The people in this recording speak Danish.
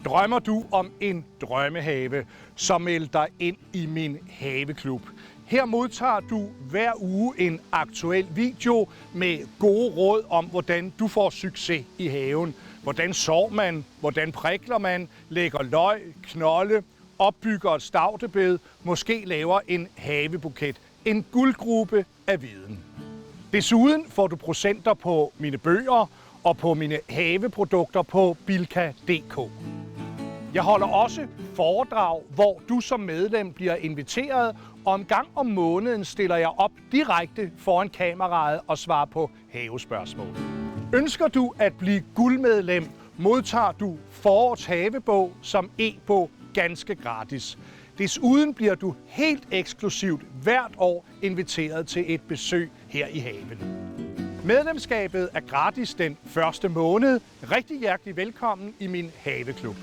Drømmer du om en drømmehave, så meld dig ind i min haveklub. Her modtager du hver uge en aktuel video med gode råd om, hvordan du får succes i haven. Hvordan sår man, hvordan prikler man, lægger løg, knolde, opbygger et stavtebed, måske laver en havebuket. En guldgrube af viden. Desuden får du procenter på mine bøger og på mine haveprodukter på Bilka.dk. Jeg holder også foredrag, hvor du som medlem bliver inviteret, og en gang om måneden stiller jeg op direkte foran kameraet og svarer på havespørgsmål. Ønsker du at blive guldmedlem, modtager du forårets havebog som e-bog ganske gratis. Desuden bliver du helt eksklusivt hvert år inviteret til et besøg her i haven. Medlemskabet er gratis den første måned. Rigtig hjertelig velkommen i min haveklub.